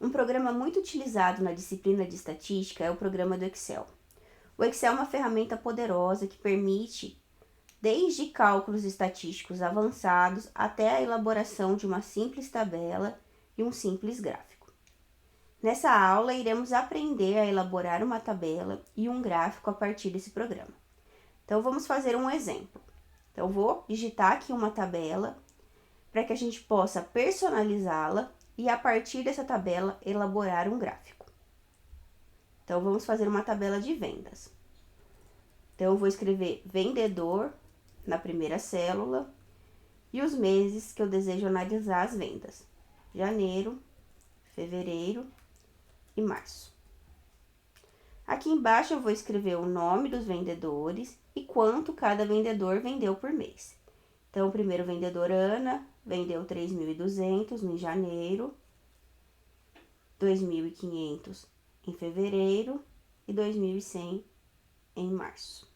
Um programa muito utilizado na disciplina de estatística é o programa do Excel. O Excel é uma ferramenta poderosa que permite desde cálculos estatísticos avançados até a elaboração de uma simples tabela e um simples gráfico. Nessa aula, iremos aprender a elaborar uma tabela e um gráfico a partir desse programa. Então, vamos fazer um exemplo. Então, vou digitar aqui uma tabela para que a gente possa personalizá-la e, a partir dessa tabela, elaborar um gráfico. Então, vamos fazer uma tabela de vendas. Então, eu vou escrever vendedor na primeira célula e os meses que eu desejo analisar as vendas: janeiro, fevereiro e março. Aqui embaixo eu vou escrever o nome dos vendedores e quanto cada vendedor vendeu por mês. Então, o primeiro vendedor, Ana, vendeu 3.200 em janeiro, 2.500 em fevereiro e 2.100 em março.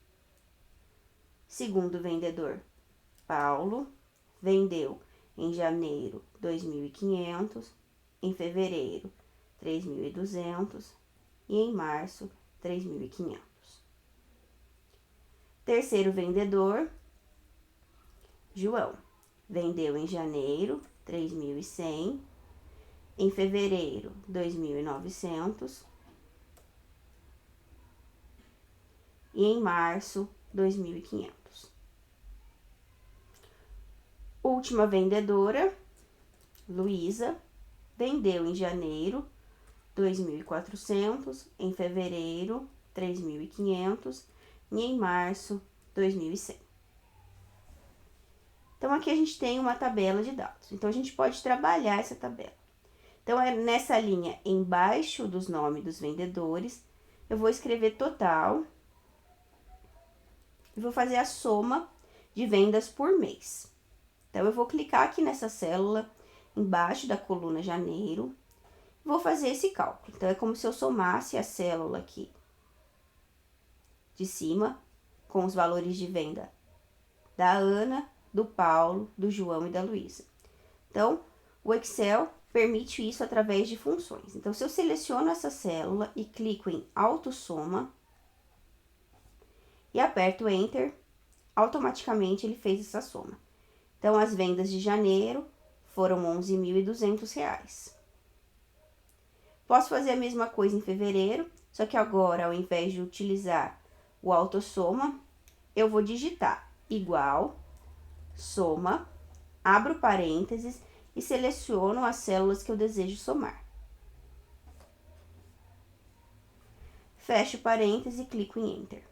Segundo vendedor, Paulo, vendeu em janeiro 2.500, em fevereiro 3.200 e em março 3.500. Terceiro vendedor, João, vendeu em janeiro 3.100, em fevereiro 2.900 e em março 2.500. Última vendedora, Luísa, vendeu em janeiro 2.400, em fevereiro 3.500 e em março 2.100. Então, aqui a gente tem uma tabela de dados. Então, a gente pode trabalhar essa tabela. Então, é nessa linha embaixo dos nomes dos vendedores, eu vou escrever total e vou fazer a soma de vendas por mês. Então, eu vou clicar aqui nessa célula, embaixo da coluna janeiro, e vou fazer esse cálculo. Então, é como se eu somasse a célula aqui de cima com os valores de venda da Ana, do Paulo, do João e da Luísa. Então, o Excel permite isso através de funções. Então, se eu seleciono essa célula e clico em autossoma e aperto Enter, automaticamente ele fez essa soma. Então, as vendas de janeiro foram R$ 11.200. Posso fazer a mesma coisa em fevereiro, só que agora, ao invés de utilizar o autossoma, eu vou digitar igual, soma, abro parênteses e seleciono as células que eu desejo somar. Fecho parênteses e clico em Enter.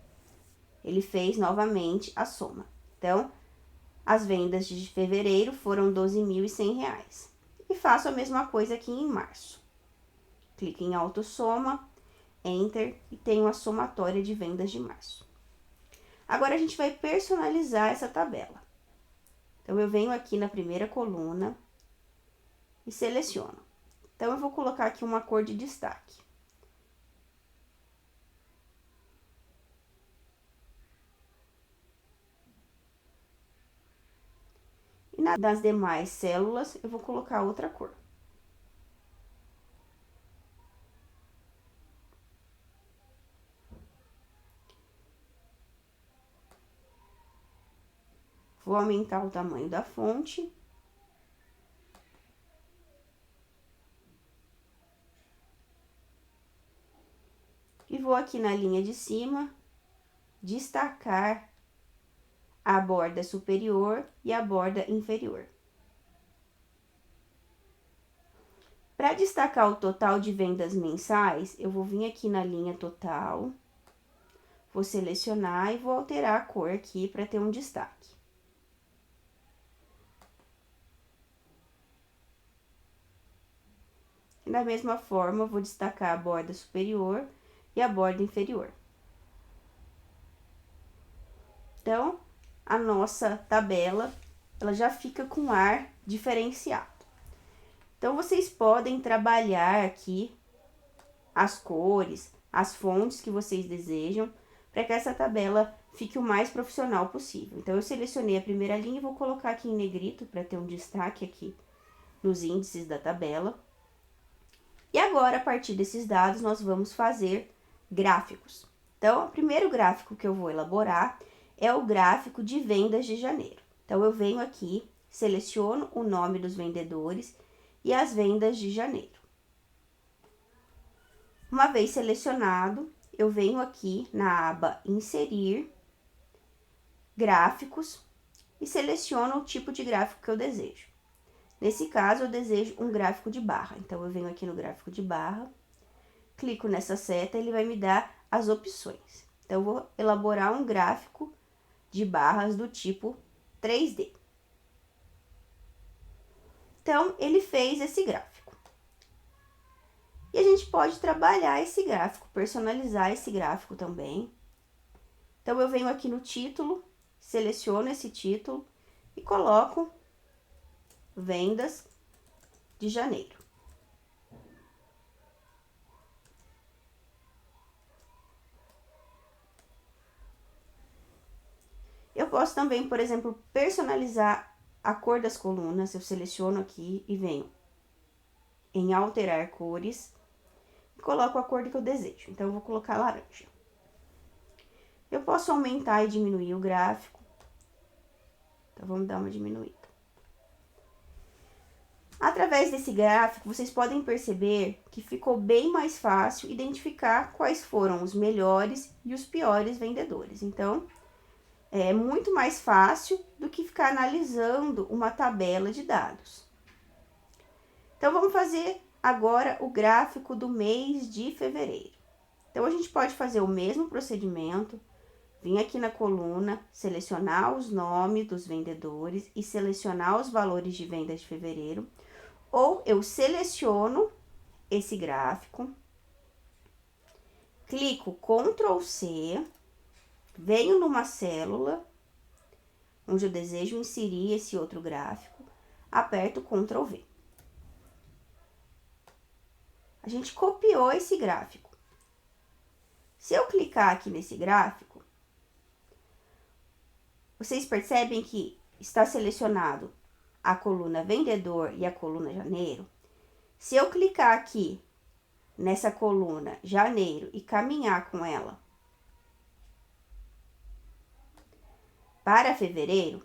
Ele fez novamente a soma. Então, as vendas de fevereiro foram R$ 12.100. E faço a mesma coisa aqui em março. Clico em autossoma, Enter e tenho a somatória de vendas de março. Agora, a gente vai personalizar essa tabela. Então, eu venho aqui na primeira coluna e seleciono. Então, eu vou colocar aqui uma cor de destaque. E nas demais células, eu vou colocar outra cor. Vou aumentar o tamanho da fonte. E vou aqui na linha de cima, destacar a borda superior e a borda inferior. Para destacar o total de vendas mensais, eu vou vir aqui na linha total, vou selecionar e vou alterar a cor aqui para ter um destaque. E da mesma forma, eu vou destacar a borda superior e a borda inferior. Então, a nossa tabela, ela já fica com ar diferenciado. Então, vocês podem trabalhar aqui as cores, as fontes que vocês desejam, para que essa tabela fique o mais profissional possível. Então, eu selecionei a primeira linha e vou colocar aqui em negrito, para ter um destaque aqui nos índices da tabela. E agora, a partir desses dados, nós vamos fazer gráficos. Então, o primeiro gráfico que eu vou elaborar é o gráfico de vendas de janeiro. Então, eu venho aqui, seleciono o nome dos vendedores e as vendas de janeiro. Uma vez selecionado, eu venho aqui na aba Inserir, Gráficos, e seleciono o tipo de gráfico que eu desejo. Nesse caso, eu desejo um gráfico de barra. Então, eu venho aqui no gráfico de barra, clico nessa seta, ele vai me dar as opções. Então, eu vou elaborar um gráfico de barras do tipo 3D. Então, ele fez esse gráfico. E a gente pode trabalhar esse gráfico, personalizar esse gráfico também. Então, eu venho aqui no título, seleciono esse título e coloco vendas de janeiro. Eu posso também, por exemplo, personalizar a cor das colunas. Eu seleciono aqui e venho em alterar cores e coloco a cor que eu desejo. Então, eu vou colocar laranja. Eu posso aumentar e diminuir o gráfico. Então, vamos dar uma diminuída. Através desse gráfico, vocês podem perceber que ficou bem mais fácil identificar quais foram os melhores e os piores vendedores. Então, é muito mais fácil do que ficar analisando uma tabela de dados. Então, vamos fazer agora o gráfico do mês de fevereiro. Então, a gente pode fazer o mesmo procedimento, vir aqui na coluna, selecionar os nomes dos vendedores e selecionar os valores de venda de fevereiro, ou eu seleciono esse gráfico, clico Ctrl C, venho numa célula, onde eu desejo inserir esse outro gráfico, aperto Ctrl V. A gente copiou esse gráfico. Se eu clicar aqui nesse gráfico, vocês percebem que está selecionado a coluna vendedor e a coluna janeiro? Se eu clicar aqui nessa coluna janeiro e caminhar com ela para fevereiro,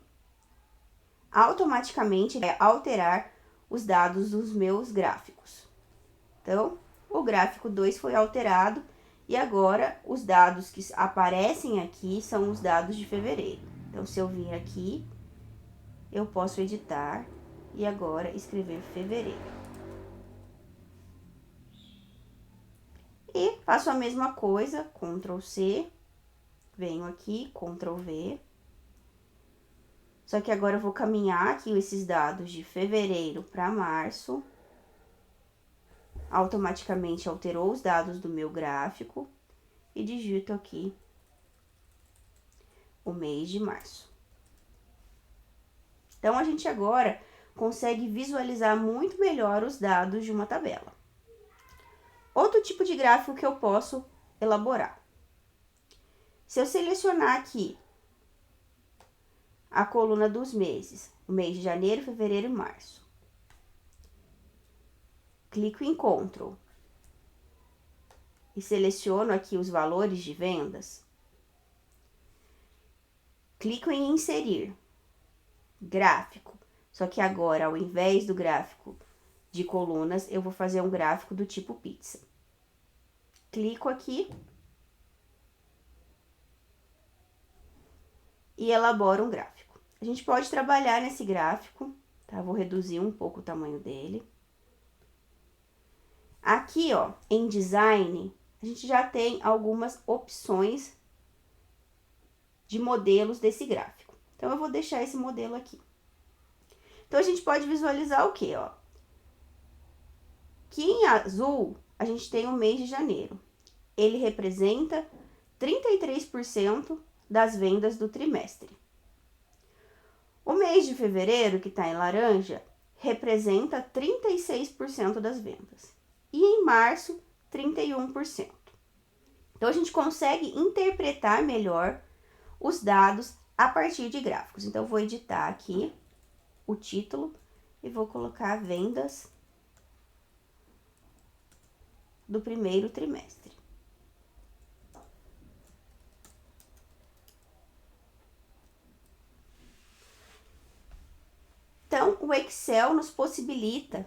automaticamente vai alterar os dados dos meus gráficos. Então, o gráfico 2 foi alterado e agora os dados que aparecem aqui são os dados de fevereiro. Então, se eu vir aqui, eu posso editar e agora escrever fevereiro. E faço a mesma coisa, Ctrl C, venho aqui, Ctrl V. Só que agora eu vou caminhar aqui esses dados de fevereiro para março. Automaticamente alterou os dados do meu gráfico e digito aqui o mês de março. Então, a gente agora consegue visualizar muito melhor os dados de uma tabela. Outro tipo de gráfico que eu posso elaborar. Se eu selecionar aqui a coluna dos meses, o mês de janeiro, fevereiro e março, clico em Ctrl e seleciono aqui os valores de vendas, clico em Inserir, Gráfico, só que agora, ao invés do gráfico de colunas, eu vou fazer um gráfico do tipo pizza. Clico aqui e elaboro um gráfico. A gente pode trabalhar nesse gráfico, tá? Vou reduzir um pouco o tamanho dele. Aqui, ó, em Design, a gente já tem algumas opções de modelos desse gráfico. Então, eu vou deixar esse modelo aqui. Então, a gente pode visualizar o quê, ó? Que em azul, a gente tem o mês de janeiro. Ele representa 33% das vendas do trimestre. O mês de fevereiro, que está em laranja, representa 36% das vendas. E em março, 31%. Então, a gente consegue interpretar melhor os dados a partir de gráficos. Então, eu vou editar aqui o título e vou colocar vendas do primeiro trimestre. Então, o Excel nos possibilita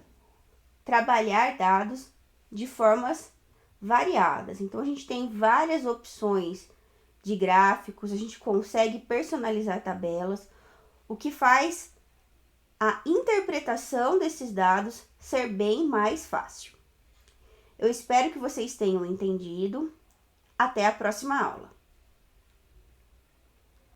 trabalhar dados de formas variadas. Então, a gente tem várias opções de gráficos, a gente consegue personalizar tabelas, o que faz a interpretação desses dados ser bem mais fácil. Eu espero que vocês tenham entendido. Até a próxima aula.